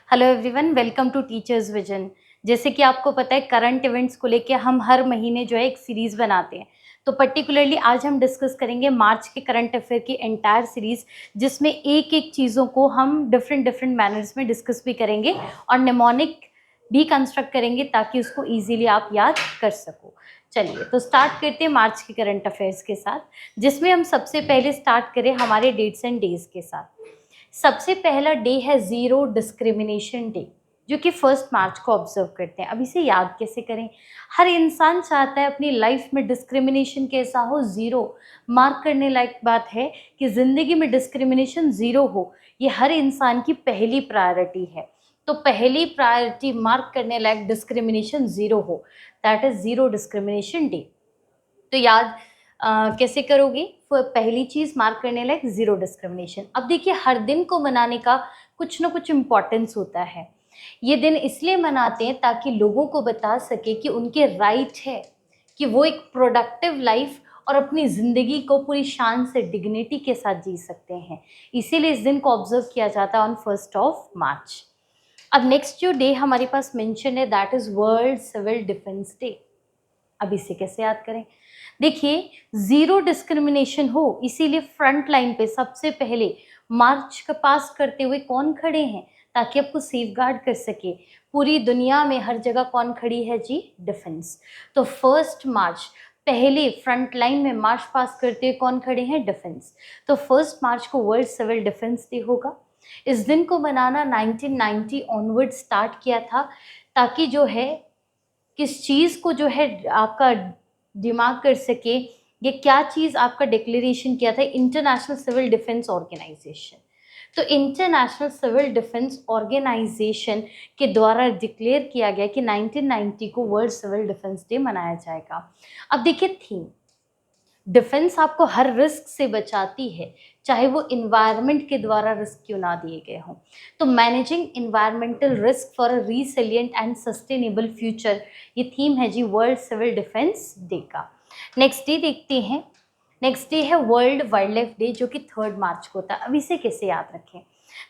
Hello everyone, welcome to Teachers Vision. जैसे कि आपको पता है, करंट इवेंट्स को लेके हम हर महीने जो है एक सीरीज़ बनाते हैं। तो पर्टिकुलरली आज हम डिस्कस करेंगे मार्च के करंट अफेयर की एंटायर सीरीज़, जिसमें एक एक चीज़ों को हम डिफरेंट डिफरेंट मैनर्स में डिस्कस भी करेंगे और निमोनिक भी कंस्ट्रक्ट करेंगे ताकि उसको ईजिली आप याद कर सको। चलिए तो स्टार्ट करते हैं मार्च के करंट अफेयर्स के साथ, जिसमें हम सबसे पहले स्टार्ट करें हमारे डेट्स एंड डेज के साथ। सबसे पहला डे है ज़ीरो डिस्क्रिमिनेशन डे, जो कि 1 मार्च को ऑब्जर्व करते हैं। अब इसे याद कैसे करें? हर इंसान चाहता है अपनी लाइफ में डिस्क्रिमिनेशन कैसा हो, ज़ीरो। मार्क करने लायक बात है कि ज़िंदगी में डिस्क्रिमिनेशन ज़ीरो हो, ये हर इंसान की पहली प्रायोरिटी है। तो पहली प्रायोरिटी मार्क करने लायक डिस्क्रिमिनेशन ज़ीरो हो, that is zero discrimination day. तो याद कैसे करोगे? पहली चीज़ मार्क करने लायक ज़ीरो डिस्क्रिमिनेशन। अब देखिए, हर दिन को मनाने का कुछ ना कुछ इम्पोर्टेंस होता है। ये दिन इसलिए मनाते हैं ताकि लोगों को बता सके कि उनके राइट है कि वो एक प्रोडक्टिव लाइफ और अपनी ज़िंदगी को पूरी शान से डिग्निटी के साथ जी सकते हैं। इसीलिए इस दिन को ऑब्जर्व किया जाता है ऑन 1 मार्च। अब नेक्स्ट जो डे हमारे पास मेंशन है, that is World civil defence Day. अब इसे कैसे याद करें? देखिए, ज़ीरो डिस्क्रिमिनेशन हो, इसीलिए फ्रंट लाइन पे सबसे पहले मार्च का पास करते हुए कौन खड़े हैं ताकि आपको सेफगार्ड कर सके? पूरी दुनिया में हर जगह कौन खड़ी है जी? डिफेंस। तो 1 मार्च पहले फ्रंट लाइन में मार्च पास करते हुए कौन खड़े हैं? डिफेंस। तो 1 मार्च को वर्ल्ड सिविल डिफेंस डे होगा। इस दिन को मनाना 1990 ऑनवर्ड स्टार्ट किया था, ताकि जो है किस चीज़ को जो है आपका दिमाग कर सके, ये क्या चीज़ आपका डिक्लेरेशन किया था? International Civil Defence Organisation. तो इंटरनेशनल सिविल डिफेंस ऑर्गेनाइजेशन के द्वारा डिक्लेयर किया गया कि 1990 को वर्ल्ड सिविल डिफेंस डे मनाया जाएगा। अब देखिए थीम, डिफेंस आपको हर रिस्क से बचाती है, चाहे वो इन्वायरमेंट के द्वारा रिस्क क्यों ना दिए गए हों। तो managing environmental risk for a resilient and sustainable future, ये थीम है जी वर्ल्ड सिविल डिफेंस डे का। नेक्स्ट डे देखते हैं। नेक्स्ट डे है वर्ल्ड वाइल्ड लाइफ डे, जो कि 3 मार्च को होता है। अब इसे कैसे याद रखें?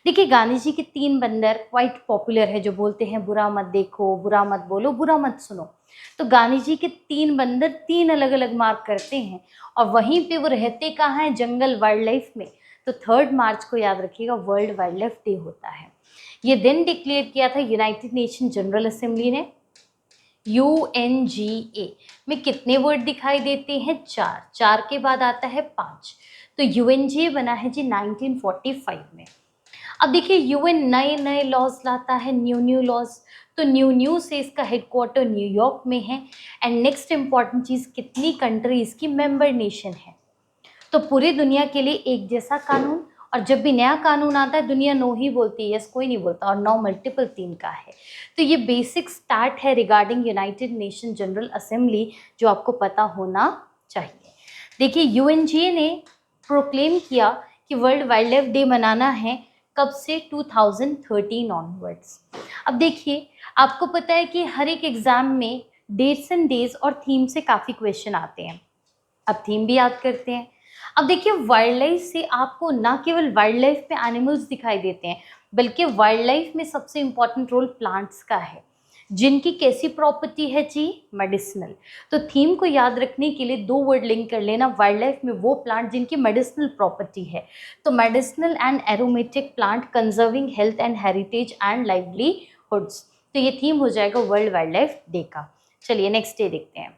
देखिए, गांधी जी के 3 बंदर क्वाइट पॉपुलर है, जो बोलते हैं बुरा मत देखो, बुरा मत बोलो, बुरा मत सुनो। तो गांधी जी के 3 बंदर 3 अलग अलग मार्क करते हैं, और वहीं पे वो रहते कहाँ हैं? जंगल, वाइल्ड लाइफ में। तो 3 मार्च को याद रखिएगा वर्ल्ड वाइल्ड लाइफ डे होता है। ये दिन डिक्लेयर किया था यूनाइटेड नेशन जनरल असेंबली ने। UNGA में कितने वर्ड दिखाई देते हैं? 4। 4 के बाद आता है 5। तो UNGA बना है जी 1945 में। अब देखिए, यूएन नए नए लॉज लाता है, न्यू न्यू लॉज। तो न्यू न्यू से इसका हेडक्वार्टर न्यूयॉर्क में है। एंड नेक्स्ट इंपॉर्टेंट चीज़, कितनी कंट्रीज की मेंबर नेशन है? तो पूरी दुनिया के लिए एक जैसा कानून। और जब भी नया कानून आता है, दुनिया नो ही बोलती है, यस कोई नहीं बोलता, और नो मल्टीपल 3 का है। तो ये बेसिक स्टार्ट है regarding United nation general assembly, जो आपको पता होना चाहिए। देखिए, यूएनजीए ने प्रोक्लेम किया कि वर्ल्ड वाइल्ड लाइफ डे मनाना है, कब से? 2013 ऑनवर्ड्स। अब देखिए, आपको पता है कि हर एक एग्जाम में डेट्स एंड डेज और थीम से काफ़ी क्वेश्चन आते हैं। अब थीम भी याद करते हैं। अब देखिए, वाइल्ड लाइफ से आपको ना केवल वाइल्ड लाइफ में एनिमल्स दिखाई देते हैं, बल्कि वाइल्ड लाइफ में सबसे इंपॉर्टेंट रोल प्लांट्स का है, जिनकी कैसी प्रॉपर्टी है जी? मेडिसिनल। तो थीम को याद रखने के लिए 2 वर्ड लिंक कर लेना, वाइल्ड लाइफ में वो प्लांट जिनकी मेडिसिनल प्रॉपर्टी है। तो medicinal and aromatic plant conserving health and heritage and livelihoods. तो ये थीम हो जाएगा वर्ल्ड वाइल्ड लाइफ डे का। चलिए नेक्स्ट डे देखते हैं।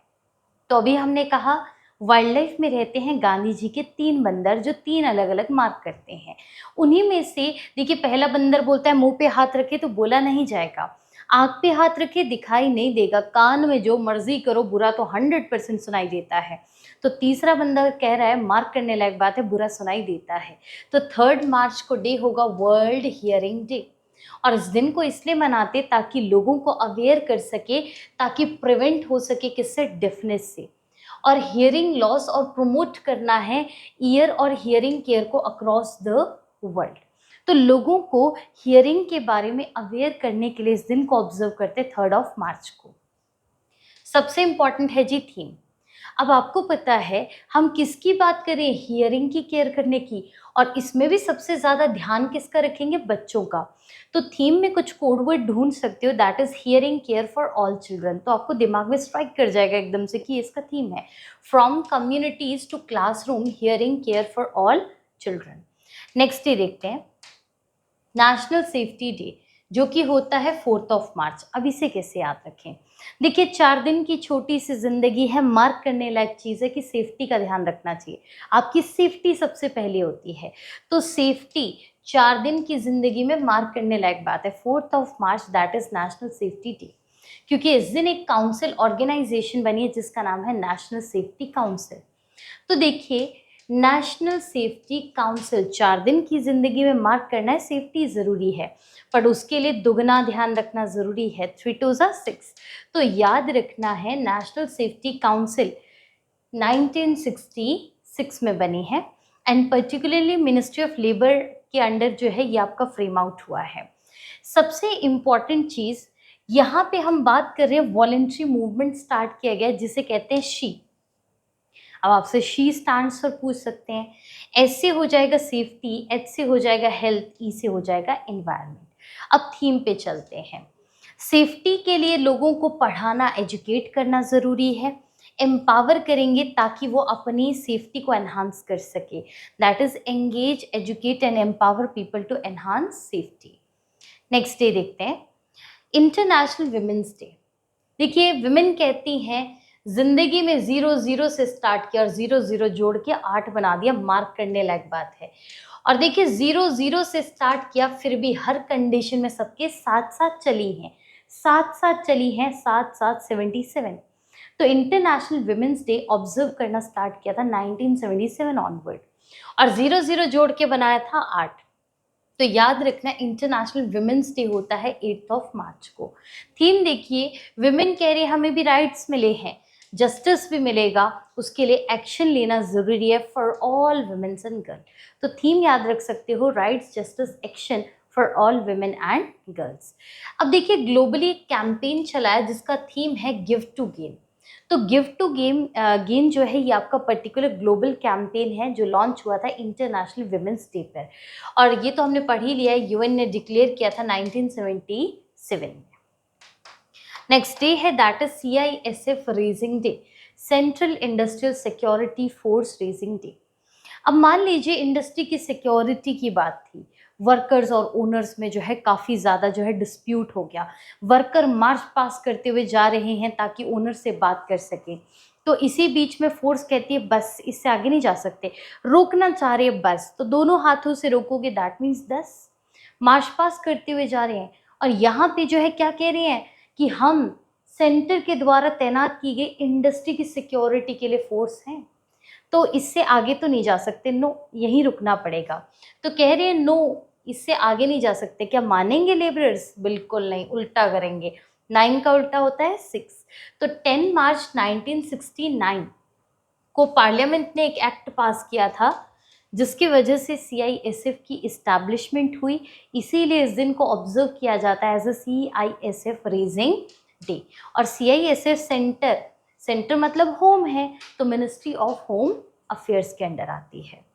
तो अभी हमने कहा वाइल्ड लाइफ में रहते हैं गांधी जी के 3 बंदर, जो 3 अलग अलग मार्क करते हैं। उन्हीं में से देखिए, पहला बंदर बोलता है मुंह पे हाथ रखे तो बोला नहीं जाएगा, आँख पे हाथ रखे दिखाई नहीं देगा, कान में जो मर्जी करो बुरा तो 100% सुनाई देता है। तो तीसरा बंदा कह रहा है, मार्क करने लायक बात है, बुरा सुनाई देता है। तो 3 मार्च को डे होगा वर्ल्ड हियरिंग डे। और इस दिन को इसलिए मनाते ताकि लोगों को अवेयर कर सके, ताकि प्रिवेंट हो सके किससे? डेफनेस से। और हियरिंग लॉस और प्रमोट करना है ईयर और हियरिंग केयर को अक्रॉस द वर्ल्ड। तो लोगों को हियरिंग के बारे में अवेयर करने के लिए इस दिन को ऑब्जर्व करते 3 मार्च को। सबसे इंपॉर्टेंट है जी थीम। अब आपको पता है हम किसकी बात करें, हियरिंग की केयर करने की, और इसमें भी सबसे ज़्यादा ध्यान किसका रखेंगे, बच्चों का। तो थीम में कुछ कोड वर्ड ढूंढ सकते हो, that is hearing care for all children. तो आपको दिमाग में स्ट्राइक कर जाएगा एकदम से कि इसका थीम है from communities to classroom, hearing care for all children. Next day देखते हैं, नेशनल सेफ्टी डे, जो कि होता है 4 मार्च। अब इसे कैसे याद रखें, देखिए 4 दिन की छोटी सी जिंदगी है, मार्क करने लायक चीज़ है कि सेफ्टी का ध्यान रखना चाहिए। आपकी सेफ्टी सबसे पहले होती है, तो सेफ्टी 4 दिन की जिंदगी में मार्क करने लायक बात है। 4 मार्च that is national safety day, क्योंकि इस दिन एक काउंसिल ऑर्गेनाइजेशन बनी है जिसका नाम है नेशनल सेफ्टी काउंसिल। तो देखिए नेशनल सेफ्टी काउंसिल 4 दिन की जिंदगी में मार्क करना है, सेफ्टी ज़रूरी है, पर उसके लिए दुगना ध्यान रखना ज़रूरी है। 3 2 6, तो याद रखना है नेशनल सेफ्टी काउंसिल 1966 में बनी है, and particularly ministry of labour के अंडर जो है ये आपका फ्रेम आउट हुआ है। सबसे इम्पॉर्टेंट चीज़ यहाँ पे हम बात कर रहे हैं, वॉलेंट्री मूवमेंट स्टार्ट किया गया जिसे कहते हैं शी। अब आपसे शी स्टैंड्स पर पूछ सकते हैं, एस से हो जाएगा सेफ्टी, एच से हो जाएगा हेल्थ, ई से हो जाएगा एनवायरनमेंट। अब थीम पे चलते हैं। सेफ्टी के लिए लोगों को पढ़ाना, एजुकेट करना ज़रूरी है, एम्पावर करेंगे ताकि वो अपनी सेफ्टी को एनहांस कर सके, that is engage, educate and empower people to enhance safety. Next day देखते हैं, इंटरनेशनल विमेंस डे। देखिए विमेन कहती हैं जिंदगी में 0 0 से स्टार्ट किया और 0 0 जोड़ के 8 बना दिया, मार्क करने लायक बात है। और देखिए 0 0 से स्टार्ट किया, फिर भी हर कंडीशन में सबके साथ साथ चली हैं, साथ साथ चली हैं, साथ साथ 77। तो इंटरनेशनल विमेंस डे ऑब्जर्व करना स्टार्ट किया था 1977 ऑनवर्ड, और 0 0 जोड़ के बनाया था 8। तो याद रखना इंटरनेशनल विमेंस डे होता है 8 मार्च को। थीम देखिए, विमेन कह रही हमें भी राइट्स मिले हैं, जस्टिस भी मिलेगा, उसके लिए एक्शन लेना ज़रूरी है for all womens and girl. तो थीम याद रख सकते हो, rights, justice, action for all women and girls. अब देखिए ग्लोबली एक कैंपेन चला है जिसका थीम है गिव टू गेन। तो गिव टू गेन जो है ये आपका पर्टिकुलर ग्लोबल कैंपेन है जो लॉन्च हुआ था इंटरनेशनल विमेंस डे पर, और ये तो हमने पढ़ ही लिया है, यूएन ने डिक्लेयर किया था 1977 में। नेक्स्ट डे है that is CISF raising day, central industrial security force raising day. अब मान लीजिए इंडस्ट्री की सिक्योरिटी की बात थी, वर्कर्स और ओनर्स में जो है काफ़ी ज़्यादा जो है डिस्प्यूट हो गया, वर्कर मार्च पास करते हुए जा रहे हैं ताकि ओनर से बात कर सके, तो इसी बीच में फोर्स कहती है बस इससे आगे नहीं जा सकते, रोकना चाह रहे हैं बस, तो दोनों हाथों से रोकोगे दैट मीन्स 10। मार्च पास करते हुए जा रहे हैं और यहाँ पे जो है क्या कह रहे हैं कि हम सेंटर के द्वारा तैनात की गई इंडस्ट्री की सिक्योरिटी के लिए फोर्स हैं, तो इससे आगे तो नहीं जा सकते, नो यहीं रुकना पड़ेगा। तो कह रहे हैं नो, इससे आगे नहीं जा सकते। क्या मानेंगे लेबरर्स? बिल्कुल नहीं, उल्टा करेंगे। 9 का उल्टा होता है 6। तो 10 मार्च 1969 को पार्लियामेंट ने एक एक्ट पास किया था जिसकी वजह से CISF की इस्टेब्लिशमेंट हुई, इसीलिए इस दिन को ऑब्जर्व किया जाता है as a CISF raising day. और CISF सेंटर मतलब होम है, तो मिनिस्ट्री ऑफ होम अफेयर्स के अंडर आती है।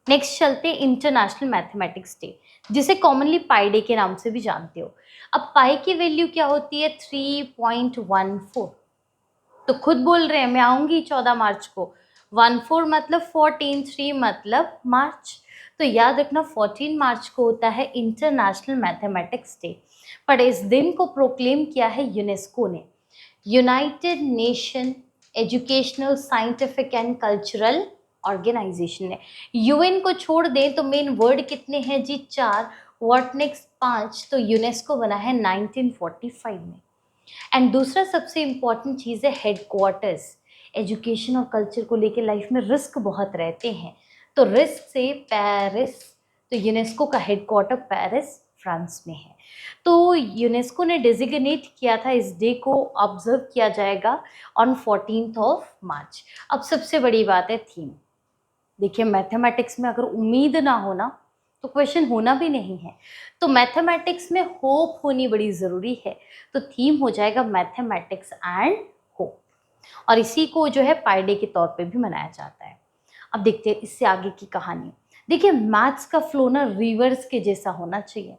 नेक्स्ट चलते इंटरनेशनल मैथमेटिक्स डे, जिसे कॉमनली पाई डे के नाम से भी जानते हो। अब पाई की वैल्यू क्या होती है? 3.14। तो खुद बोल रहे हैं मैं आऊँगी 14 मार्च को, 14 मतलब 14, 3 मतलब मार्च। तो याद रखना 14 मार्च को होता है इंटरनेशनल मैथमेटिक्स डे, पर इस दिन को प्रोक्लेम किया है यूनेस्को ने, United Nation Educational, Scientific and Cultural Organisation ने। यूएन को छोड़ दें तो मेन वर्ड कितने हैं जी? 4, व्हाट नेक्स्ट 5, तो यूनेस्को बना है 1945 में। एंड दूसरा सबसे इम्पॉर्टेंट चीज़ है हेडक्वार्टर्स। एजुकेशन और कल्चर को लेकर लाइफ में रिस्क बहुत रहते हैं, तो रिस्क से पेरिस, तो यूनेस्को का हेडक्वार्टर पेरिस फ्रांस में है। तो यूनेस्को ने डेजिग्नेट किया था इस डे को ऑब्जर्व किया जाएगा ऑन 14 मार्च। अब सबसे बड़ी बात है थीम। देखिए मैथमेटिक्स में अगर उम्मीद ना हो ना तो क्वेश्चन होना भी नहीं है, तो मैथमेटिक्स में होप होनी बड़ी ज़रूरी है, तो थीम हो जाएगा मैथमेटिक्स एंड होप। और इसी को जो है पाई डे के तौर पे भी मनाया जाता है। अब देखते हैं इससे आगे की कहानी। देखिए मैथ्स का फ्लो ना रिवर्स के जैसा होना चाहिए,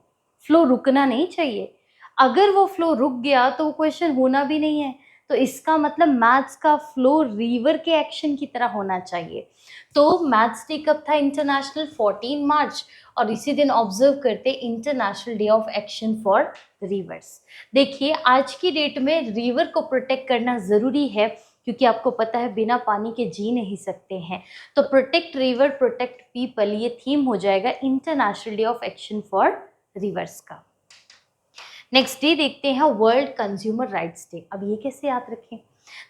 फ्लो रुकना नहीं चाहिए। अगर वो फ्लो रुक गया तो वो क्वेश्चन होना भी नहीं है। तो इसका मतलब मैथ्स का फ्लो रिवर के एक्शन की तरह होना चाहिए। तो मैथ्स डे कब था इंटरनेशनल? 14 मार्च। और इसी दिन ऑब्जर्व करते international Day of action for reverse. देखिए आज की डेट में रिवर को प्रोटेक्ट करना ज़रूरी है, क्योंकि आपको पता है बिना पानी के जी नहीं सकते हैं। तो प्रोटेक्ट रिवर प्रोटेक्ट पीपल, ये थीम हो जाएगा international Day of action for reverse का। नेक्स्ट डे देखते हैं वर्ल्ड कंज्यूमर राइट्स डे। अब ये कैसे याद रखें?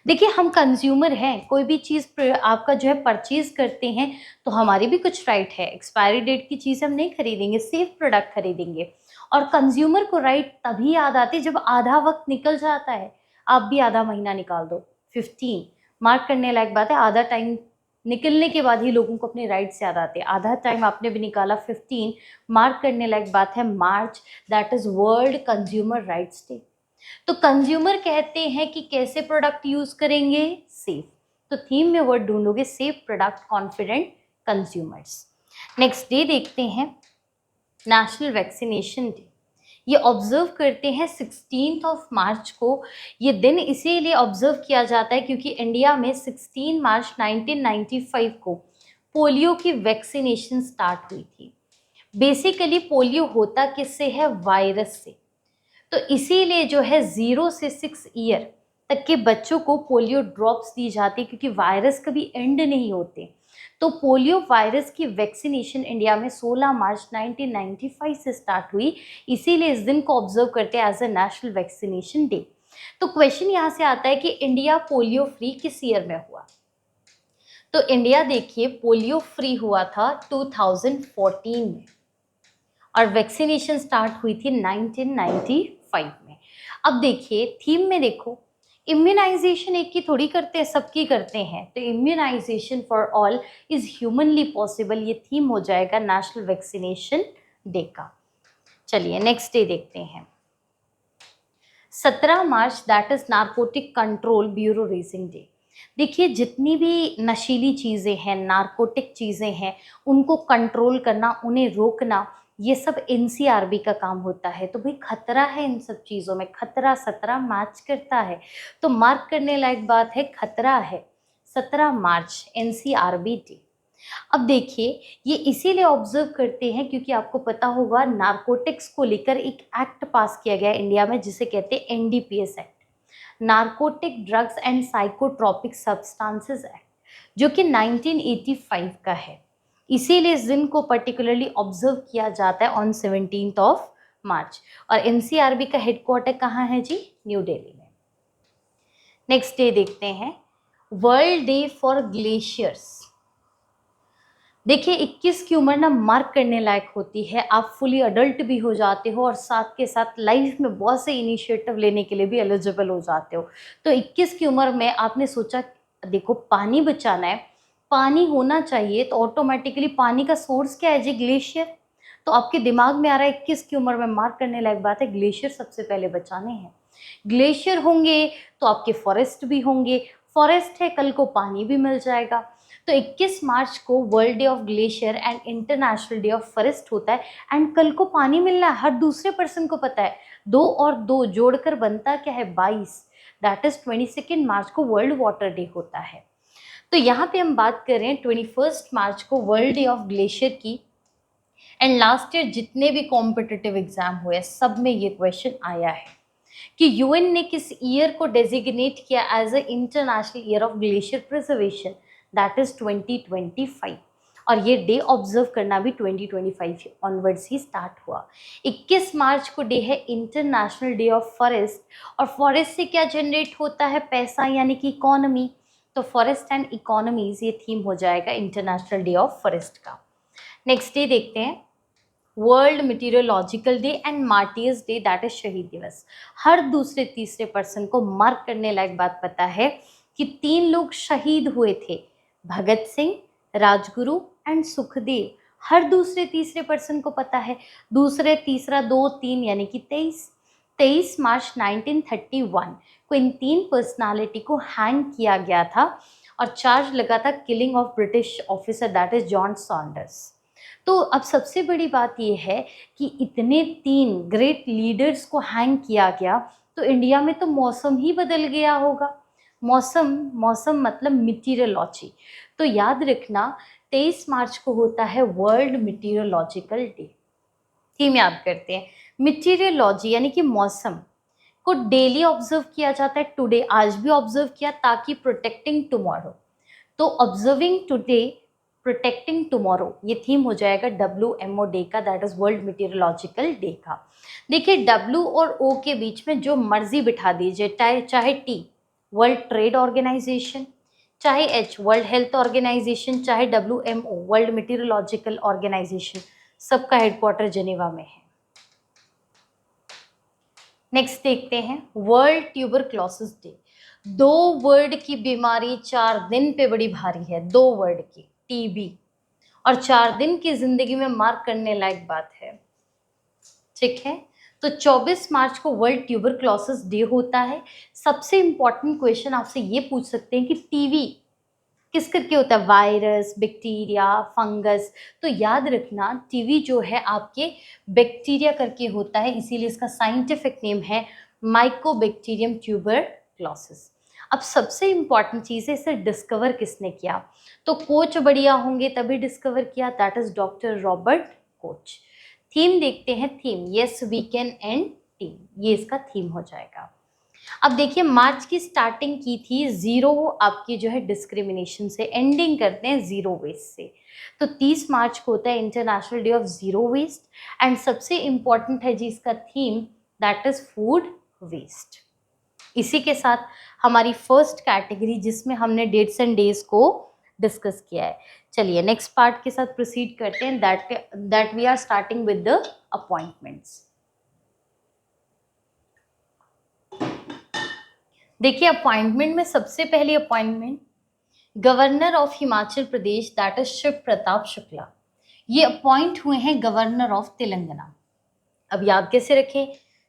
देखिए हम कंज्यूमर हैं, कोई भी चीज़ आपका जो है परचेज करते हैं तो हमारी भी कुछ राइट है। एक्सपायरी डेट की चीज़ हम नहीं खरीदेंगे, सेफ प्रोडक्ट खरीदेंगे। और कंज्यूमर को राइट तभी याद आती है जब आधा वक्त निकल जाता है। आप भी आधा महीना निकाल दो, 15 मार्क करने लायक बात है। आधा टाइम निकलने के बाद ही लोगों को अपने राइट्स याद आते हैं। आधा टाइम आपने भी निकाला, 15 मार्क करने लायक बात है। March, that is world consumer rights day. तो कंज्यूमर कहते हैं कि कैसे प्रोडक्ट यूज करेंगे? सेफ। तो थीम में वर्ड ढूंढोगे safe product, confident consumers. Next day देखते हैं नेशनल वैक्सीनेशन डे। ये ऑब्जर्व करते हैं 16 मार्च को। ये दिन इसीलिए ऑब्जर्व किया जाता है क्योंकि इंडिया में 16 मार्च 1995 को पोलियो की वैक्सीनेशन स्टार्ट हुई थी। बेसिकली पोलियो होता किससे है? वायरस से। तो इसीलिए जो है 0 से 6 ईयर तक के बच्चों को पोलियो ड्रॉप्स दी जाती, क्योंकि वायरस कभी एंड नहीं होते। तो पोलियो वायरस की वैक्सीनेशन इंडिया में 16 मार्च 1995 से स्टार्ट हुई। इसीलिए इस दिन को ऑब्जर्व करते हैं as a national vaccination day. तो क्वेश्चन यहाँ से आता है कि इंडिया पोलियो फ्री किस ईयर में हुआ? तो इंडिया देखिए पोलियो फ्री हुआ था 2014 में, और वैक्सीनेशन स्टार्ट हुई थी 1995 में। अब देखिए थीम में देखो, इम्यूनाइजेशन एक की थोड़ी करते हैं, सबकी करते हैं। तो immunisation for all is humanly possible, ये थीम हो जाएगा नेशनल वैक्सीनेशन डे का। चलिए नेक्स्ट डे देखते हैं 17 March, that is narcotic control bureau raising day. देखिए जितनी भी नशीली चीज़ें हैं, नारकोटिक चीज़ें हैं, उनको कंट्रोल करना, उन्हें रोकना, ये सब एनसीआरबी का काम होता है। तो भाई खतरा है इन सब चीज़ों में, खतरा 17 मैच करता है। तो मार्क करने लायक बात है, खतरा है 17 मार्च एनसीआरबी डे। अब देखिए ये इसीलिए ऑब्जर्व करते हैं क्योंकि आपको पता होगा नारकोटिक्स को लेकर एक एक्ट पास किया गया इंडिया में जिसे कहते हैं NDPS act, narcotic drugs and psychotropic substances act, जो कि 1985 का है। इसीलिए इस दिन को पर्टिकुलरली ऑब्जर्व किया जाता है ऑन 17 मार्च। और एनसीआरबी का हेडक्वार्टर कहाँ है जी? न्यू दिल्ली में। नेक्स्ट डे देखते हैं वर्ल्ड डे फॉर ग्लेशियर्स। देखिए 21 की उम्र ना मार्क करने लायक होती है। आप फुली अडल्ट भी हो जाते हो और साथ के साथ लाइफ में बहुत से इनिशिएटिव लेने के लिए भी एलिजिबल हो जाते हो। तो 21 की उम्र में आपने सोचा देखो पानी बचाना है, पानी होना चाहिए, तो ऑटोमेटिकली पानी का सोर्स क्या है जी? ग्लेशियर। तो आपके दिमाग में आ रहा है 21 की उम्र में मार्क करने लायक बात है, ग्लेशियर सबसे पहले बचाने हैं। ग्लेशियर होंगे तो आपके फॉरेस्ट भी होंगे, फॉरेस्ट है कल को पानी भी मिल जाएगा। तो 21 मार्च को world day of glacier and international Day of forest होता है। एंड कल को पानी मिलना है, हर दूसरे पर्सन को पता है। 2 और 2 जोड़कर बनता क्या है? 22। दैट इज 22 मार्च को वर्ल्ड वाटर डे होता है। तो यहाँ पे हम बात कर रहे हैं 21 मार्च को वर्ल्ड डे ऑफ ग्लेशियर की। एंड लास्ट ईयर जितने भी कॉम्पिटिटिव एग्जाम हुए सब में ये क्वेश्चन आया है कि यूएन ने किस ईयर को डेजिग्नेट किया as a international year of glacier preservation, that is 2025। और ये डे ऑब्जर्व करना भी 2025 ऑनवर्ड्स ही स्टार्ट हुआ। 21 मार्च को डे है इंटरनेशनल डे ऑफ फॉरेस्ट। और फॉरेस्ट से क्या जनरेट होता है? पैसा, यानी कि इकोनॉमी। तो फॉरेस्ट एंड इकोनॉमीज ये थीम हो जाएगा इंटरनेशनल डे ऑफ फॉरेस्ट का। नेक्स्ट डे देखते हैं world meteorological day and martyrs day, that is शहीद दिवस। हर दूसरे तीसरे पर्सन को मार्क करने लायक बात पता है कि 3 लोग शहीद हुए थे, भगत सिंह, राजगुरु एंड सुखदेव। हर दूसरे तीसरे पर्सन को पता है। दूसरे तीसरा 2 3 यानी कि 23 मार्च 1931 क्विंटीन पर्सनालिटी को हैंग किया गया था और चार्ज लगा था killing of British officer that is John Saunders. तो अब सबसे बड़ी बात यह है कि इतने 3 ग्रेट लीडर्स को हैंग किया गया, तो इंडिया में तो मौसम ही बदल गया होगा। मौसम मौसम मतलब मीटीरियोलॉजी। तो याद रखना 23 मार्च को होता है वर्ल्ड मीटीरियोलॉजिकल डे। थीम याद करते हैं, मीटीरियोलॉजी यानी कि मौसम को डेली ऑब्जर्व किया जाता है, टुडे आज भी ऑब्जर्व किया, ताकि प्रोटेक्टिंग टुमारो। तो ऑब्जर्विंग टुडे प्रोटेक्टिंग टुमारो ये थीम हो जाएगा WMO डे का, दैट इज वर्ल्ड मीटीरियोलॉजिकल डे का। देखिए W और O के बीच में जो मर्जी बिठा दीजिए, चाहे T वर्ल्ड ट्रेड ऑर्गेनाइजेशन, चाहे H वर्ल्ड हेल्थ ऑर्गेनाइजेशन, चाहे WMO वर्ल्ड मीटीरियोलॉजिकल ऑर्गेनाइजेशन, सबका हेडक्वार्टर जेनेवा में है। नेक्स्ट देखते हैं वर्ल्ड ट्यूबरक्लोसिस डे। 2 वर्ड की बीमारी 4 दिन पे बड़ी भारी है, 2 वर्ड की, TB, और 4 दिन की जिंदगी में मार्क करने लायक बात है। ठीक है, तो 24 मार्च को वर्ल्ड ट्यूबरक्लोसिस डे होता है। सबसे इंपॉर्टेंट क्वेश्चन आपसे ये पूछ सकते हैं कि टीबी किस करके होता है, वायरस, बैक्टीरिया, फंगस। तो याद रखना टीबी जो है आपके बैक्टीरिया करके होता है, इसीलिए इसका साइंटिफिक नेम है माइकोबैक्टीरियम ट्यूबरक्लोसिस। अब सबसे इंपॉर्टेंट चीज़ है, इसे डिस्कवर किसने किया, तो कोच बढ़िया होंगे तभी डिस्कवर किया, that is doctor Robert Koch. Theme देखते हैं, theme yes we can end team, ये इसका थीम हो जाएगा। अब देखिए मार्च की स्टार्टिंग की थी जीरो आपकी जो है डिस्क्रिमिनेशन से, एंडिंग करते हैं जीरो वेस्ट से। तो 30 मार्च को होता है International Day of Zero Waste, and सबसे इंपॉर्टेंट है जी इसका theme, that is food waste. इसी के साथ हमारी फर्स्ट कैटेगरी जिसमें हमने डेट्स एंड डेज को डिस्कस किया है। चलिए नेक्स्ट पार्ट के साथ प्रोसीड करते हैं, that we are starting with the appointments. देखिए अपॉइंटमेंट में सबसे पहली appointment governor of Himachal Pradesh, that is Shiv Pratap Shukla. ये अपॉइंट हुए हैं गवर्नर ऑफ तेलंगाना। अब याद कैसे रखें,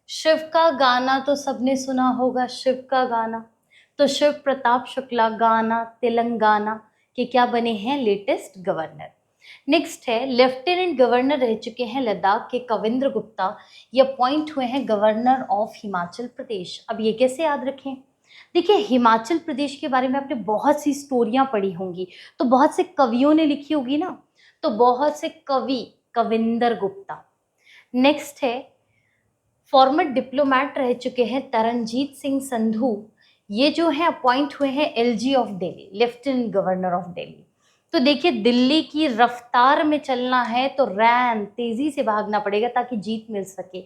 शिव का गाना तो सबने सुना होगा, शिव का गाना, तो शिव प्रताप शुक्ला गाना तेलंगाना के क्या बने हैं, लेटेस्ट गवर्नर। नेक्स्ट है लेफ्टिनेंट गवर्नर रह चुके हैं लद्दाख के कविंद्र गुप्ता, ये अपॉइंट हुए हैं गवर्नर ऑफ हिमाचल प्रदेश। अब ये कैसे याद रखें, देखिए हिमाचल प्रदेश के बारे में आपने बहुत सी स्टोरियां पढ़ी होंगी, तो बहुत से कवियों ने लिखी होगी ना, तो बहुत से कवि कविंद्र गुप्ता। नेक्स्ट है फॉर्मर डिप्लोमेट रह चुके हैं तरनजीत सिंह संधू, ये जो है अपॉइंट हुए हैं LG of Delhi, lieutenant governor of Delhi. तो देखिए दिल्ली की रफ्तार में चलना है तो रैन तेजी से भागना पड़ेगा ताकि जीत मिल सके,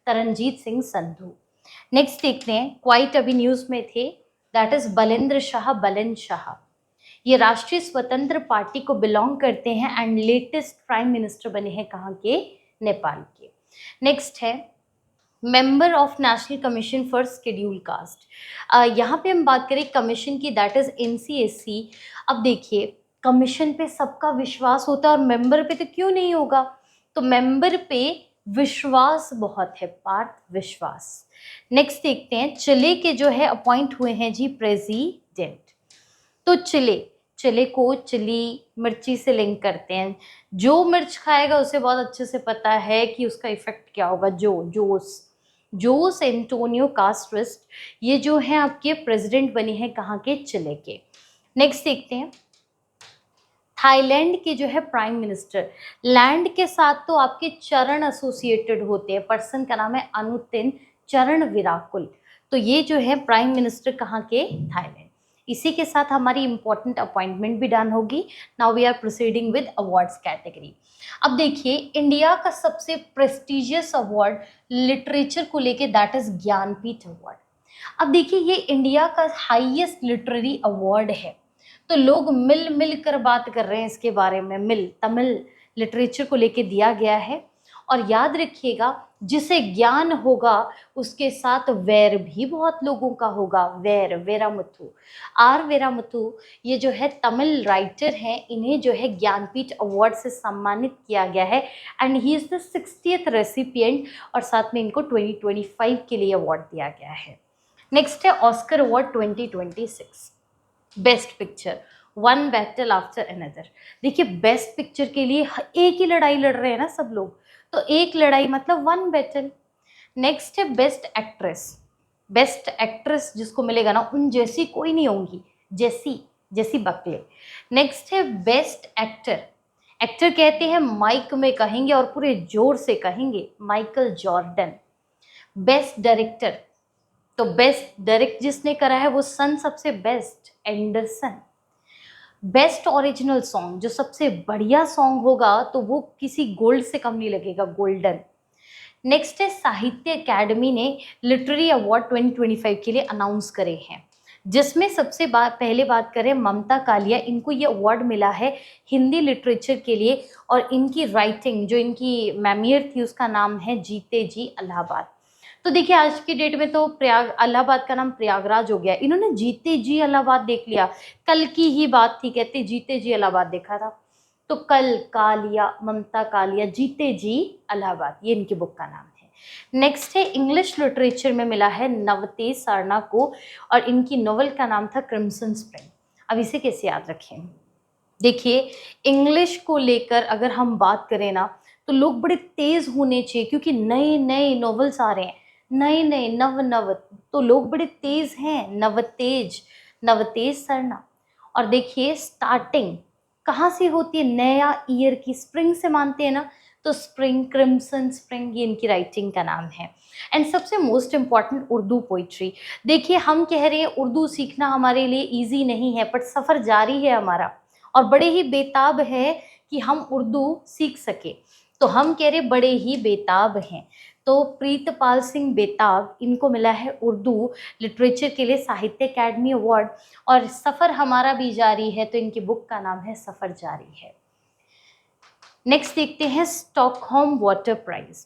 तरनजीत सिंह संधू। नेक्स्ट देखते हैं, क्वाइट अभी न्यूज में थे, दैट इज बलेंद्र शाह, बलेंद्र शाह। ये राष्ट्रीय स्वतंत्र पार्टी को बिलोंग करते हैं एंड लेटेस्ट प्राइम मिनिस्टर बने हैं कहाँ के, नेपाल के। नेक्स्ट है member of national commission for schedule caste. यहाँ पे हम बात करें कमीशन की, दैट इज NCSC। अब देखिए कमीशन पे सबका विश्वास होता है और मेंबर पे तो क्यों नहीं होगा, तो मेंबर पे विश्वास बहुत है, पार्थ विश्वास। नेक्स्ट देखते हैं चिले के जो है अपॉइंट हुए हैं जी प्रेसिडेंट। तो चिले को चिली मिर्ची से लिंक करते हैं, जो मिर्च खाएगा उसे बहुत अच्छे से पता है कि उसका इफेक्ट क्या होगा, जोस एंटोनियो कास्ट्रिस्ट, ये जो है आपके प्रेसिडेंट बने हैं कहाँ के, चिले के। नेक्स्ट देखते हैं थाईलैंड के जो है प्राइम मिनिस्टर, लैंड के साथ तो आपके चरण एसोसिएटेड होते हैं, पर्सन का नाम है अनुतिन चरण विराकुल, तो ये जो है प्राइम मिनिस्टर कहाँ के, थाईलैंड। इसी के साथ हमारी इंपॉर्टेंट अपॉइंटमेंट भी डन होगी। Now we are proceeding with awards category. अब देखिए इंडिया का सबसे प्रेस्टिजियस अवार्ड लिटरेचर को लेके, दैट इज ज्ञानपीठ अवार्ड। अब देखिए ये इंडिया का हाईएस्ट लिटरेरी अवार्ड है, तो लोग मिल कर बात कर रहे हैं इसके बारे में, तमिल लिटरेचर को लेके दिया गया है। और याद रखिएगा, जिसे ज्ञान होगा उसके साथ वैर भी बहुत लोगों का होगा। वैर, वेरामुथु, आर वेरामुथु, ये जो है तमिल राइटर हैं, इन्हें जो है ज्ञानपीठ अवार्ड से सम्मानित किया गया है and he is the 60th recipient, और साथ में इनको 2025 के लिए अवार्ड दिया गया है। नेक्स्ट है Oscar award 2026, best picture, one battle after another. देखिए बेस्ट पिक्चर के लिए एक ही लड़ाई लड़ रहे हैं ना सब लोग, तो एक लड़ाई मतलब वन बैटल। नेक्स्ट है बेस्ट एक्ट्रेस, बेस्ट एक्ट्रेस जिसको मिलेगा ना, उन जैसी कोई नहीं होंगी, जैसी जैसी बकले। नेक्स्ट है बेस्ट एक्टर, एक्टर कहते हैं माइक में कहेंगे और पूरे जोर से कहेंगे, माइकल जॉर्डन। बेस्ट डायरेक्टर, तो बेस्ट डायरेक्ट जिसने करा है वो सन सबसे best, Anderson. Best original song, जो सबसे बढ़िया सॉन्ग होगा तो वो किसी गोल्ड से कम नहीं लगेगा, गोल्डन। नेक्स्ट है साहित्य अकेडमी ने लिटरेरी अवार्ड 2025 के लिए अनाउंस करे हैं, जिसमें सबसे पहले बात करें ममता कालिया, इनको ये अवार्ड मिला है हिंदी लिटरेचर के लिए, और इनकी राइटिंग, जो इनकी मैमियर थी उसका नाम है जीते जी इलाहाबाद। तो देखिए आज की डेट में तो इलाहाबाद का नाम प्रयागराज हो गया, इन्होंने जीते जी इलाहाबाद देख लिया। कल की ही बात थी, कहते जीते जी इलाहाबाद देखा था, तो कल कालिया, ममता कालिया, जीते जी इलाहाबाद, ये इनकी बुक का नाम है। नेक्स्ट है इंग्लिश लिटरेचर में मिला है नवतेज सारना को, और इनकी नोवेल का नाम था क्रिम्सन स्प्रिंग। अब इसे कैसे याद रखें? देखिए इंग्लिश को लेकर अगर हम बात करें ना, तो लोग बड़े तेज होने चाहिए, क्योंकि नए नए नॉवेल्स आ रहे हैं, नए नए नव नव, तो लोग बड़े तेज हैं, नवतेज, नवतेज सरना। और देखिए स्टार्टिंग कहाँ से होती है, नया ईयर की, स्प्रिंग से मानते हैं ना, तो स्प्रिंग, क्रिम्सन स्प्रिंग, ये इनकी राइटिंग का नाम है। एंड सबसे मोस्ट इम्पॉर्टेंट उर्दू पोइट्री। देखिए हम कह रहे हैं उर्दू सीखना हमारे लिए इजी नहीं है, बट सफ़र जारी है हमारा, और बड़े ही बेताब है कि हम उर्दू सीख सके, तो हम कह रहे बड़े ही बेताब हैं। तो प्रीतपाल सिंह बेताब, इनको मिला है उर्दू लिटरेचर के लिए साहित्य अकेडमी अवार्ड, और सफ़र हमारा भी जारी है, तो इनकी बुक का नाम है सफ़र जारी है। नेक्स्ट देखते हैं Stockholm Water Prize.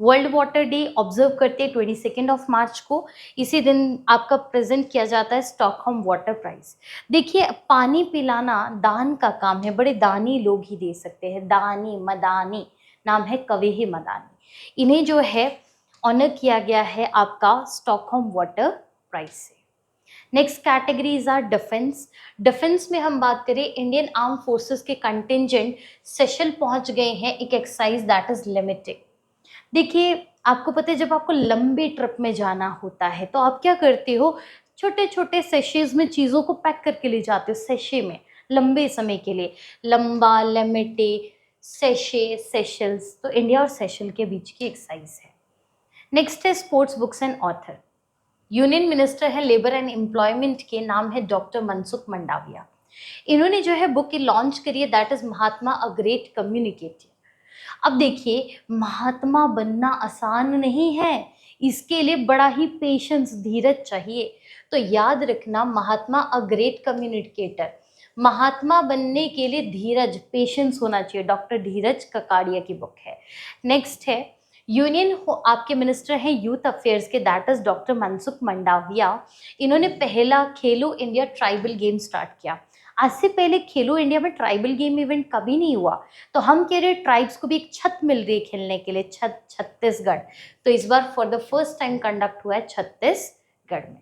World Water Day observe करते हैं 22 मार्च को, इसी दिन आपका प्रेजेंट किया जाता है स्टॉकहोम वाटर प्राइज। देखिए पानी पिलाना दान का काम है, बड़े दानी लोग ही दे सकते हैं, दानी मदानी, नाम है कवेही मदानी, इन्हें जो है ऑनर किया गया है आपका स्टॉकहोम वाटर प्राइज से। Next categories are defence. Defence में हम बात करें, इंडियन आर्म फोर्सेस के कंटिजेंट सेशल पहुंच गए हैं एक एक्सरसाइज दैट इज लिमिटेड। देखिए आपको पता है जब आपको लंबे ट्रिप में जाना होता है तो आप क्या करते हो, छोटे छोटे सेशेज में चीज़ों को पैक करके ले जाते हो, सेशे में लंबे समय के लिए, लंबा, लिमिटे, सेशे, सेशल्स, तो इंडिया और सेशल के बीच की एक्सरसाइज है। नेक्स्ट है sports books and author. Union minister है लेबर एंड एम्प्लॉयमेंट के, नाम है डॉक्टर मनसुख मंडाविया। इन्होंने जो है बुक लॉन्च करी है, that is Mahatma a great communicator. अब देखिए महात्मा बनना आसान नहीं है, इसके लिए बड़ा ही पेशेंस, धीरज चाहिए। तो याद रखना महात्मा अ ग्रेट कम्युनिकेटर, महात्मा बनने के लिए धीरज, पेशेंस होना चाहिए, डॉक्टर धीरज ककाड़िया की बुक है। नेक्स्ट है यूनियन आपके मिनिस्टर हैं यूथ अफेयर्स के, that is doctor Mansukh Mandaviya. इन्होंने पहला खेलो इंडिया ट्राइबल गेम स्टार्ट किया। आज से पहले खेलो इंडिया में ट्राइबल गेम इवेंट कभी नहीं हुआ, तो हम कह रहे ट्राइब्स को भी एक छत मिल रही है खेलने के लिए, छत्तीसगढ़, तो इस बार for the first time conduct हुआ है छत्तीसगढ़ में।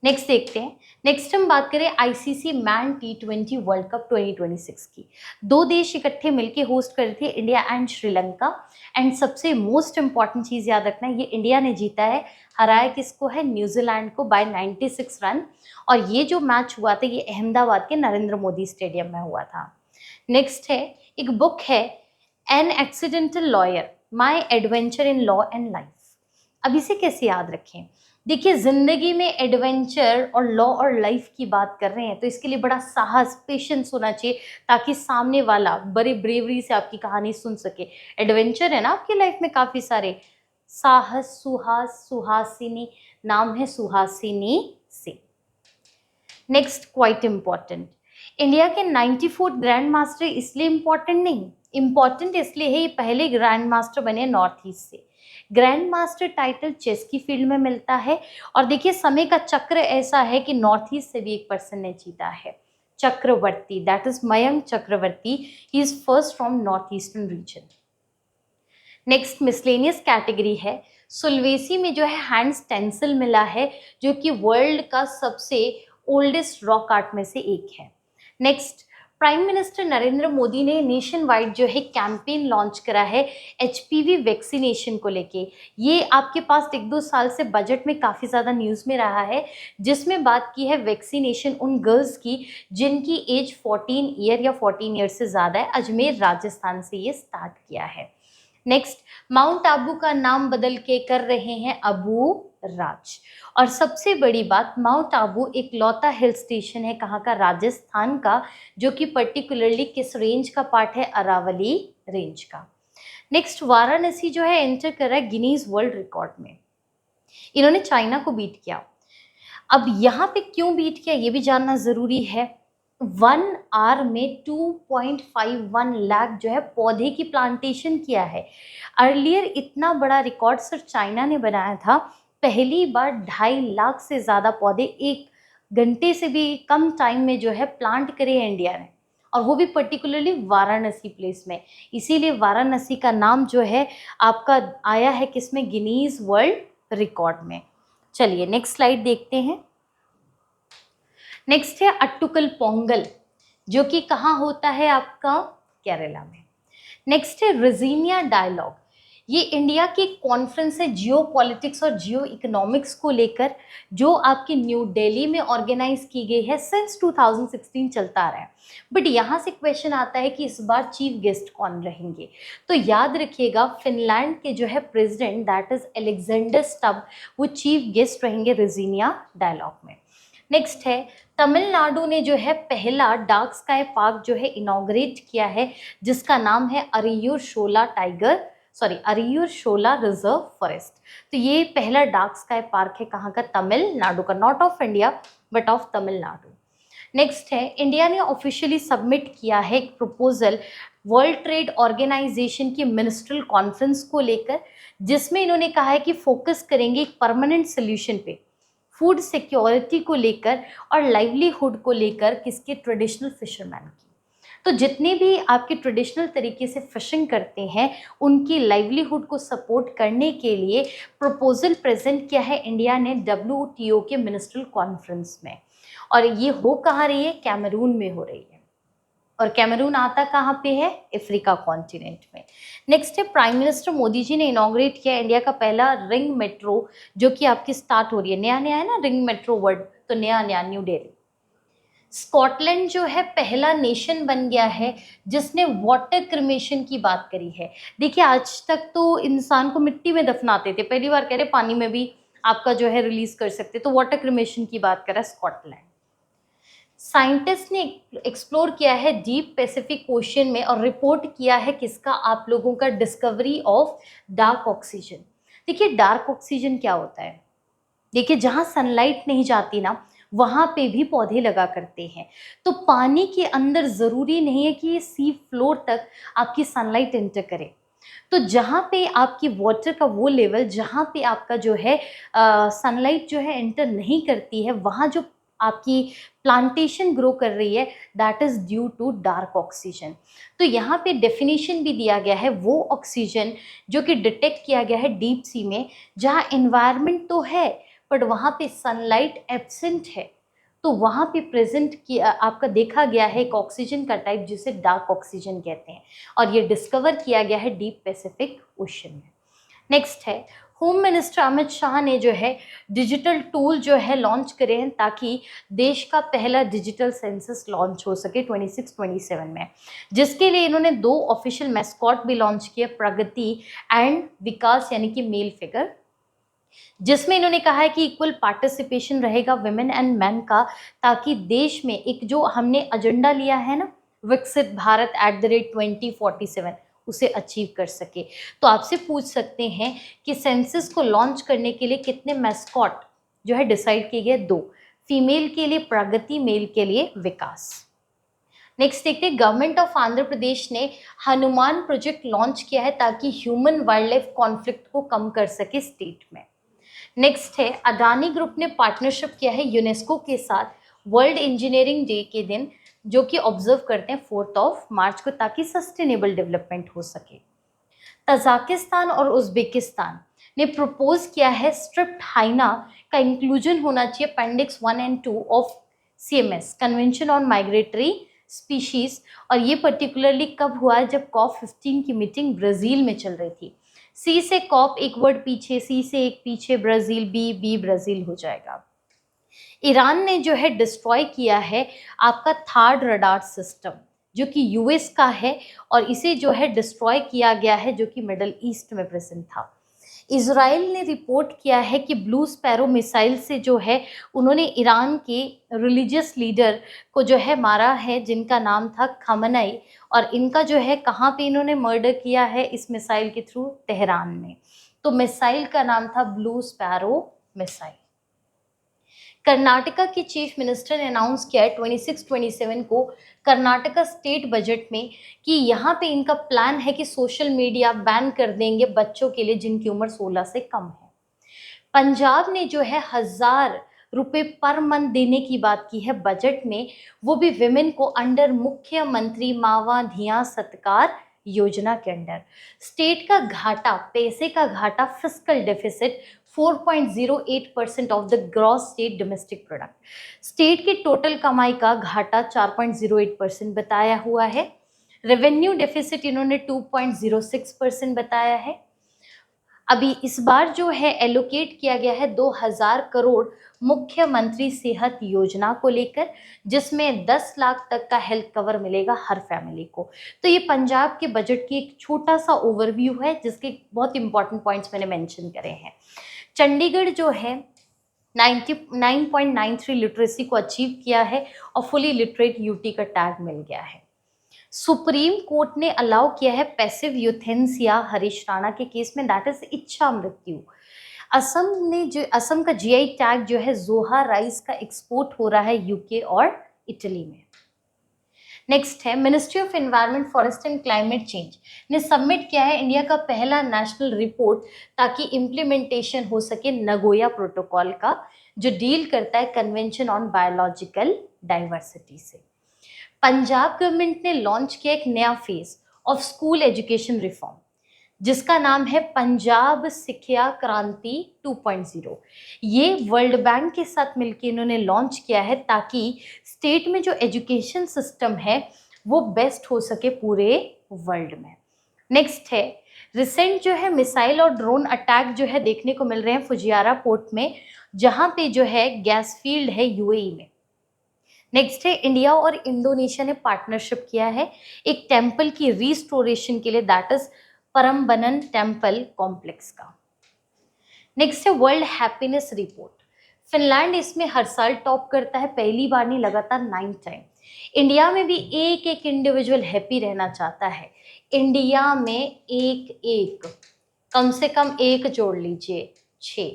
नेक्स्ट देखते हैं, नेक्स्ट हम बात करें ICC man T20 world cup 2026 की। दो देश इकट्ठे मिलके होस्ट कर रहे थे, इंडिया एंड श्रीलंका। एंड सबसे मोस्ट इंपॉर्टेंट चीज़ याद रखना है, ये इंडिया ने जीता है, हराया किसको है, न्यूजीलैंड को बाय 96 रन। और ये जो मैच हुआ था ये अहमदाबाद के नरेंद्र मोदी स्टेडियम में हुआ था। नेक्स्ट है एक बुक है an accidental lawyer, my adventure in law and life. अब इसे कैसे याद रखें? देखिए ज़िंदगी में एडवेंचर और लॉ और लाइफ की बात कर रहे हैं, तो इसके लिए बड़ा साहस, पेशेंस होना चाहिए, ताकि सामने वाला बड़े ब्रेवरी से आपकी कहानी सुन सके। एडवेंचर है ना आपकी लाइफ में काफ़ी सारे, साहस, सुहास, सुहासिनी, नाम है सुहासिनी से। नेक्स्ट क्वाइट इम्पॉर्टेंट, इंडिया के 94th ग्रैंड मास्टर इसलिए इम्पॉर्टेंट नहीं, इम्पॉर्टेंट इसलिए है, ये पहले ग्रैंड मास्टर बने नॉर्थ ईस्ट से। ग्रैंड मास्टर टाइटल चेस की फील्ड में मिलता है। और देखिए समय का चक्र ऐसा है कि नॉर्थ ईस्ट से भी एक पर्सन ने जीता है, Chakravarti, that is Mayank Chakravarti, he is first from north eastern region. Next miscellaneous category है। सुलवेसी में जो है हैंड स्टेंसिल मिला है, जो कि वर्ल्ड का सबसे ओल्डेस्ट रॉक आर्ट में से एक है। Next, prime minister Narendra Modi ने नेशन वाइड जो है कैंपेन लॉन्च करा है एचपीवी वैक्सीनेशन को लेके। ये आपके पास 1-2 साल से बजट में काफ़ी ज़्यादा न्यूज़ में रहा है, जिसमें बात की है वैक्सीनेशन उन गर्ल्स की जिनकी एज 14 ईयर या 14 ईयर से ज़्यादा है। अजमेर राजस्थान से ये स्टार्ट किया है। नेक्स्ट, माउंट आबू का नाम बदल के कर रहे हैं अबू राज। और सबसे बड़ी बात, माउंट आबू एक लौता हिल स्टेशन है कहाँ का, राजस्थान का, जो कि पर्टिकुलरली किस रेंज का पार्ट है, अरावली रेंज का। नेक्स्ट, वाराणसी जो है एंटर कर रहा है गिनीज वर्ल्ड रिकॉर्ड में। इन्होंने चाइना को बीट किया। अब यहाँ पे क्यों बीट किया ये भी जानना ज़रूरी है। 1 आवर में 2.51 लाख जो है पौधे की प्लांटेशन किया है। अर्लियर इतना बड़ा रिकॉर्ड सिर्फ चाइना ने बनाया था। पहली बार 2.5 लाख से ज़्यादा पौधे 1 घंटे से भी कम टाइम में जो है प्लांट करे हैं इंडिया ने, और वो भी पर्टिकुलरली वाराणसी प्लेस में। इसीलिए वाराणसी का नाम जो है आपका आया है किसमें, गिनीज वर्ल्ड रिकॉर्ड में। चलिए नेक्स्ट स्लाइड देखते हैं। नेक्स्ट है अट्टुकल पोंगल, जो कि कहाँ होता है आपका, केरला में। नेक्स्ट है रजीनिया डायलॉग। ये इंडिया की कॉन्फ्रेंस है जियो पॉलिटिक्स और जियो इकोनॉमिक्स को लेकर, जो आपकी न्यू दिल्ली में ऑर्गेनाइज की गई है। सिंस 2016 चलता आ रहा है। बट यहाँ से क्वेश्चन आता है कि इस बार चीफ गेस्ट कौन रहेंगे। तो याद रखिएगा फिनलैंड के जो है president that is Alexander Stubb, वो चीफ गेस्ट रहेंगे रजीनिया डायलॉग में। नेक्स्ट है तमिलनाडु ने जो है पहला डार्क स्काई पार्क जो है इनॉग्रेट किया है, जिसका नाम है अरियूर शोला रिजर्व फॉरेस्ट। तो ये पहला डार्क स्काई पार्क है कहाँ का, तमिलनाडु का, not of India but of Tamil Nadu. Next है इंडिया ने ऑफिशियली सबमिट किया है एक प्रपोजल वर्ल्ड ट्रेड ऑर्गेनाइजेशन की मिनिस्ट्रियल कॉन्फ्रेंस को लेकर, जिसमें इन्होंने कहा है कि फोकस करेंगे एक परमानेंट सोल्यूशन पे, फूड सिक्योरिटी को लेकर और लाइवलीहुड को लेकर, किसके, ट्रेडिशनल फिशरमैन की। तो जितने भी आपके ट्रेडिशनल तरीके से फिशिंग करते हैं उनकी लाइवलीहुड को सपोर्ट करने के लिए प्रपोजल प्रेजेंट किया है इंडिया ने WTO के मिनिस्ट्रियल कॉन्फ्रेंस में। और ये हो कहाँ रही है, कैमरून में हो रही है। और कैमरून आता कहाँ पे है, अफ्रीका कॉन्टिनेंट में। नेक्स्ट है प्राइम मिनिस्टर मोदी जी ने इनॉग्रेट किया इंडिया का पहला रिंग मेट्रो, जो कि आपकी स्टार्ट हो रही है, नया नया है ना रिंग मेट्रो वर्ड, तो नया नया, न्यू दिल्ली। स्कॉटलैंड जो है पहला नेशन बन गया है जिसने वाटर क्रिमेशन की बात करी है। देखिए आज तक तो इंसान को मिट्टी में दफनाते थे, पहली बार कह रहे पानी में भी आपका जो है रिलीज कर सकते, तो वाटर क्रिमेशन की बात करा स्कॉटलैंड। साइंटिस्ट ने एक्सप्लोर किया है डीप पैसिफिक ओशन में और रिपोर्ट किया है किसका, आप लोगों का, डिस्कवरी ऑफ डार्क ऑक्सीजन। देखिए डार्क ऑक्सीजन क्या होता है, देखिए जहाँ सनलाइट नहीं जाती ना वहाँ पे भी पौधे लगा करते हैं। तो पानी के अंदर ज़रूरी नहीं है कि ये सी फ्लोर तक आपकी सनलाइट एंटर करे। तो जहाँ पे आपकी वाटर का वो लेवल जहाँ पे आपका जो है सनलाइट जो है एंटर नहीं करती है, वहाँ जो आपकी प्लांटेशन ग्रो कर रही है that is due to dark oxygen. तो यहाँ पे डेफिनेशन भी दिया गया है, वो ऑक्सीजन जो कि डिटेक्ट किया गया है डीप सी में, जहाँ एनवायरनमेंट तो है बट वहाँ पे सनलाइट एब्सेंट है, तो वहाँ पे प्रेजेंट किया आपका देखा गया है एक ऑक्सीजन का टाइप जिसे डार्क ऑक्सीजन कहते हैं, और ये डिस्कवर किया गया है डीप पैसिफिक ओशन में। नेक्स्ट है होम मिनिस्टर अमित शाह ने जो है डिजिटल टूल जो है लॉन्च करे हैं ताकि देश का पहला डिजिटल सेंसस लॉन्च हो सके 26-27 में, जिसके लिए इन्होंने 2 ऑफिशियल मैस्कॉट भी लॉन्च किए, प्रगति एंड विकास यानी कि मेल फिगर, जिसमें इन्होंने कहा है कि इक्वल पार्टिसिपेशन रहेगा विमेन एंड मैन का, ताकि देश में एक जो हमने एजेंडा लिया है ना विकसित भारत @2047 उसे अचीव कर सके। तो आपसे पूछ सकते हैं कि सेंसस को लॉन्च करने के लिए कितने मैस्कॉट जो है डिसाइड किए गए, 2, फीमेल के लिए प्रगति, मेल के लिए विकास। नेक्स्ट देखते हैं, गवर्नमेंट ऑफ आंध्र प्रदेश ने हनुमान प्रोजेक्ट लॉन्च किया है ताकि ह्यूमन वाइल्ड लाइफ कॉन्फ्लिक्ट को कम कर सके स्टेट में। नेक्स्ट है, अदानी ग्रुप ने पार्टनरशिप किया है यूनेस्को के साथ वर्ल्ड इंजीनियरिंग डे के दिन, जो कि ऑब्जर्व करते हैं 4 मार्च को, ताकि सस्टेनेबल डेवलपमेंट हो सके। तजाकिस्तान और उज्बेकिस्तान ने प्रपोज किया है स्ट्रिप्ट हाइना का इंक्लूजन होना चाहिए appendix 1 and 2 of CMS convention on migratory species, और ये पर्टिकुलरली कब हुआ है, जब COP15 की मीटिंग ब्राज़ील में चल रही थी। सी से कॉप एक वर्ड पीछे, सी से एक पीछे, ब्राज़ील, बी ब्राज़ील हो जाएगा। ईरान ने जो है डिस्ट्रॉय किया है आपका थर्ड रडार सिस्टम, जो कि यूएस का है, और इसे जो है डिस्ट्रॉय किया गया है, जो कि मिडल ईस्ट में प्रेजेंट था। इजराइल ने रिपोर्ट किया है कि ब्लू स्पैरो मिसाइल से जो है उन्होंने ईरान के रिलीजियस लीडर को जो है मारा है, जिनका नाम था खमनई, और इनका जो है कहाँ पे इन्होंने मर्डर किया है इस मिसाइल के थ्रू, तेहरान में। तो मिसाइल का नाम था ब्लू स्पैरो मिसाइल। कर्नाटका के चीफ मिनिस्टर ने अनाउंस किया है 26-27 को कर्नाटका स्टेट बजट में कि यहाँ पे इनका प्लान है कि सोशल मीडिया बैन कर देंगे बच्चों के लिए जिनकी उम्र 16 से कम है। पंजाब ने जो है 1,000 रुपये पर मंथ देने की बात की है बजट में, वो भी विमेन को अंडर मुख्यमंत्री मावा धिया सत्कार योजना के अंडर। स्टेट का घाटा, पैसे का घाटा, fiscal deficit 4.08% of the gross state domestic product. State की टोटल कमाई का घाटा 4.08% बताया हुआ है। रेवेन्यू डेफिसिट इन्होंने 2.06% बताया है। अभी इस बार जो है एलोकेट किया गया है 2,000 करोड़ मुख्यमंत्री सेहत योजना को लेकर, जिसमें 10 लाख तक का हेल्थ कवर मिलेगा हर फैमिली को। तो ये पंजाब के बजट की एक छोटा सा ओवरव्यू है, जिसके बहुत इंपॉर्टेंट पॉइंट्स मैंने मेंशन करे हैं। चंडीगढ़ जो है 99.93 लिटरेसी को अचीव किया है और फुली लिटरेट यूटी का टैग मिल गया है। सुप्रीम कोर्ट ने अलाउ किया है पैसिव यूथेनेसिया हरीश राणा के केस में, दैट इज इच्छा मृत्यु। असम का जीआई टैग जो है जोहा राइस का एक्सपोर्ट हो रहा है यूके और इटली में। नेक्स्ट है, ministry of environment, forest and climate change ने सबमिट किया है इंडिया का पहला नेशनल रिपोर्ट, ताकि इम्प्लीमेंटेशन हो सके नगोया प्रोटोकॉल का, जो डील करता है कन्वेंशन ऑन बायोलॉजिकल डाइवर्सिटी से। पंजाब गवर्नमेंट ने लॉन्च किया एक नया phase of school education reform, जिसका नाम है पंजाब सिक्ख्या क्रांति 2.0। ये वर्ल्ड बैंक के साथ मिलकर इन्होंने लॉन्च किया है, ताकि स्टेट में जो एजुकेशन सिस्टम है वो बेस्ट हो सके पूरे वर्ल्ड में। नेक्स्ट है, रिसेंट जो है मिसाइल और ड्रोन अटैक जो है देखने को मिल रहे हैं फुजियारा पोर्ट में, जहाँ पे जो है गैस फील्ड है यूएई में। नेक्स्ट है, इंडिया और इंडोनेशिया ने पार्टनरशिप किया है एक टेम्पल की रिस्टोरेशन के लिए, दैट इज परम्बनन टेम्पल कॉम्प्लेक्स का। नेक्स्ट है, वर्ल्ड हैप्पीनेस रिपोर्ट। फिनलैंड इसमें हर साल टॉप करता है, पहली बार नहीं लगातार 9 टाइम। इंडिया में भी एक एक इंडिविजुअल हैप्पी रहना चाहता है। इंडिया में एक कम से कम एक जोड़ लीजिए, 6,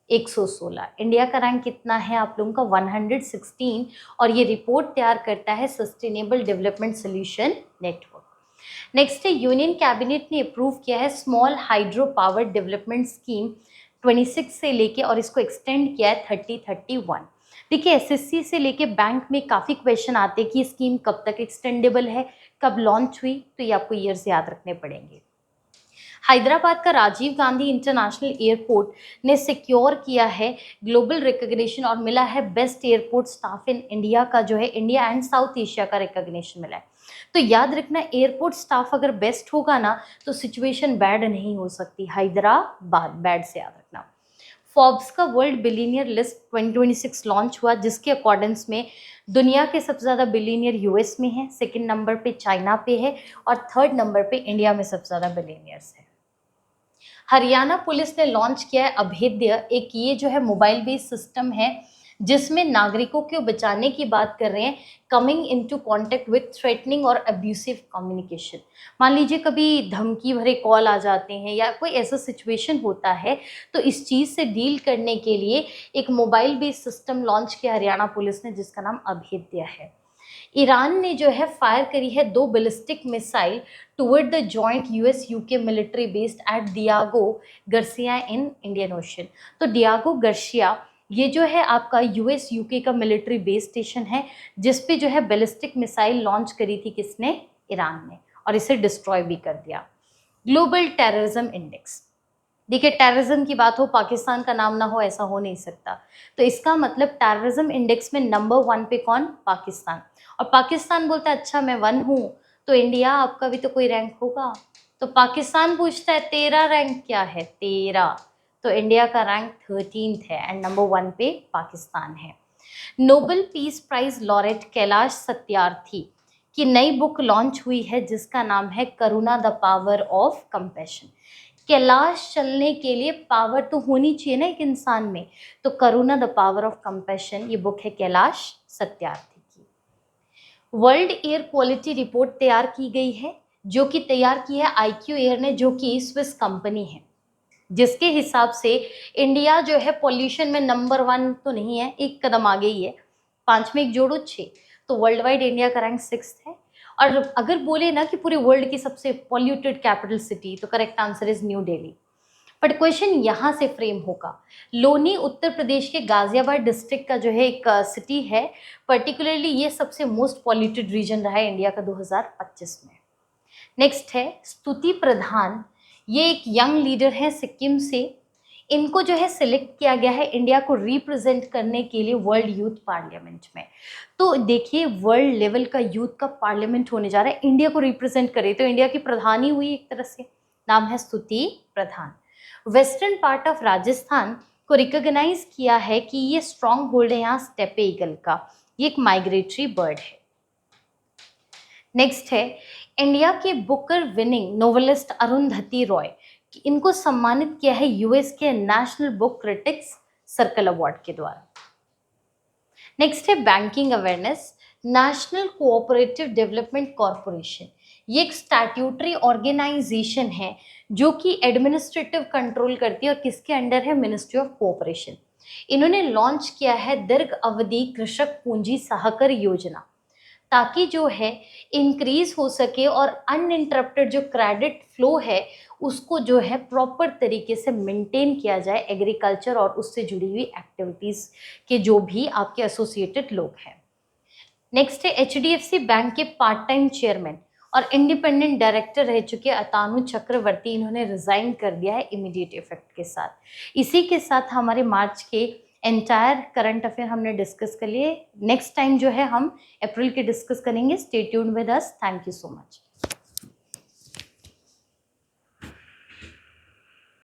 116। इंडिया का रैंक कितना है आप लोगों का, 116, और ये रिपोर्ट तैयार करता है sustainable development solution network. Next है, यूनियन कैबिनेट ने अप्रूव किया है small hydro power development scheme 26 से लेके, और इसको एक्सटेंड किया है 3031। देखिए, एसएससी से लेके बैंक में काफ़ी क्वेश्चन आते हैं कि ये स्कीम कब तक एक्सटेंडेबल है, कब लॉन्च हुई, तो ये आपको ईयर्स याद रखने पड़ेंगे। हैदराबाद का राजीव गांधी इंटरनेशनल एयरपोर्ट ने सिक्योर किया है ग्लोबल रिकग्निशन और मिला है best airport staff in India का, जो है इंडिया एंड साउथ एशिया का रिकग्निशन मिला है। तो याद रखना, एयरपोर्ट स्टाफ अगर बेस्ट होगा ना तो सिचुएशन बैड नहीं हो सकती। हैदराबाद बैड से याद रखना। फोर्ब्स का वर्ल्ड बिलियनियर लिस्ट 2026 लॉन्च हुआ, जिसके अकॉर्डेंस में दुनिया के सबसे ज़्यादा बिलियनियर यूएस में है, सेकंड नंबर पे चाइना पे है, और थर्ड नंबर पे इंडिया में सबसे ज़्यादा बिलियनियर्स है। हरियाणा पुलिस ने लॉन्च किया है अभेद्य, एक ये जो है मोबाइल बेस्ड सिस्टम है, जिसमें नागरिकों को बचाने की बात कर रहे हैं, coming into contact with threatening और अब्यूसिव कम्युनिकेशन। मान लीजिए कभी धमकी भरे कॉल आ जाते हैं या कोई ऐसा सिचुएशन होता है, तो इस चीज़ से डील करने के लिए एक मोबाइल बेस्ड सिस्टम लॉन्च किया हरियाणा पुलिस ने, जिसका नाम अभेद्य है। ईरान ने जो है फायर करी है 2 ballistic missile toward the joint US UK military based at Diego Garcia in Indian Ocean. तो डियागो गर्सिया ये जो है आपका यूएस यूके का मिलिट्री बेस स्टेशन है, जिस पे जो है बैलिस्टिक मिसाइल लॉन्च करी थी किसने? ईरान ने, और इसे डिस्ट्रॉय भी कर दिया। ग्लोबल टेररिज्म इंडेक्स, देखिए टेररिज्म की बात हो पाकिस्तान का नाम ना हो, ऐसा हो नहीं सकता। तो इसका मतलब टेररिज्म इंडेक्स में नंबर 1 पे कौन? पाकिस्तान। और पाकिस्तान बोलता है अच्छा मैं 1 हूँ, तो इंडिया आपका भी तो कोई रैंक होगा। तो पाकिस्तान पूछता है तेरा रैंक क्या है? 13। तो इंडिया का रैंक 13th है एंड नंबर 1 पे पाकिस्तान है। Nobel peace prize laureate Kailash Satyarthi की नई बुक लॉन्च हुई है जिसका नाम है Karuna the power of compassion. Kailash चलने के लिए पावर तो होनी चाहिए ना एक इंसान में, तो करुणा द पावर ऑफ कंपैशन ये बुक है कैलाश सत्यार्थी की। वर्ल्ड एयर क्वालिटी रिपोर्ट तैयार की गई है, जो कि तैयार की है IQ एयर ने, जो कि स्विस कंपनी है, जिसके हिसाब से इंडिया जो है पॉल्यूशन में नंबर 1 तो नहीं है, एक कदम आगे ही है। 5 में 1 जोड़ो 6, तो वर्ल्ड वाइड इंडिया का रैंक 6th है। और अगर बोले ना कि पूरे वर्ल्ड की सबसे पॉल्यूटेड कैपिटल सिटी, तो correct answer is new Delhi. But question यहाँ से फ्रेम होगा, लोनी उत्तर प्रदेश के गाजियाबाद डिस्ट्रिक्ट का जो है एक सिटी है, पर्टिकुलरली ये सबसे मोस्ट पॉल्यूटेड रीजन रहा है इंडिया का 2025 में। नेक्स्ट है स्तुति प्रधान, ये एक यंग लीडर है सिक्किम से। इनको जो है सिलेक्ट किया गया है इंडिया को रिप्रेजेंट करने के लिए वर्ल्ड यूथ पार्लियामेंट में। तो देखिए वर्ल्ड लेवल का यूथ का पार्लियामेंट होने जा रहा है, इंडिया को रिप्रेजेंट करे, तो इंडिया की प्रधानी हुई एक तरह से। नाम है स्तुति प्रधान। वेस्टर्न पार्ट ऑफ राजस्थान को रिकॉग्नाइज किया है कि ये स्ट्रॉन्ग होल्ड है यहाँ स्टेपे ईगल का, ये एक माइग्रेटरी बर्ड है। नेक्स्ट है इंडिया के Booker winning novelist Arundhati Roy, इनको सम्मानित किया है यूएस के national book critics circle award के द्वारा। नेक्स्ट है banking awareness, national cooperative development corporation, ये एक स्टैट्यूटरी ऑर्गेनाइजेशन है जो कि एडमिनिस्ट्रेटिव कंट्रोल करती है और किसके अंडर है? Ministry of cooperation. इन्होंने लॉन्च किया है दीर्घ अवधि कृषक पूंजी सहकार योजना, ताकि जो है इंक्रीज हो सके और अनइंटरप्टेड जो क्रेडिट फ्लो है उसको जो है प्रॉपर तरीके से मेंटेन किया जाए एग्रीकल्चर और उससे जुड़ी हुई एक्टिविटीज़ के जो भी आपके एसोसिएटेड लोग हैं। नेक्स्ट है HDFC बैंक के पार्ट टाइम चेयरमैन और इंडिपेंडेंट डायरेक्टर रह चुके अतानु चक्रवर्ती, इन्होंने रिजाइन कर दिया है इमीडिएट इफेक्ट के साथ। इसी के साथ हमारे मार्च के एंटायर करंट अफेयर हमने डिस्कस कर लिए। नेक्स्ट टाइम जो है हम अप्रैल के डिस्कस करेंगे। Stay tuned with us. Thank you so much.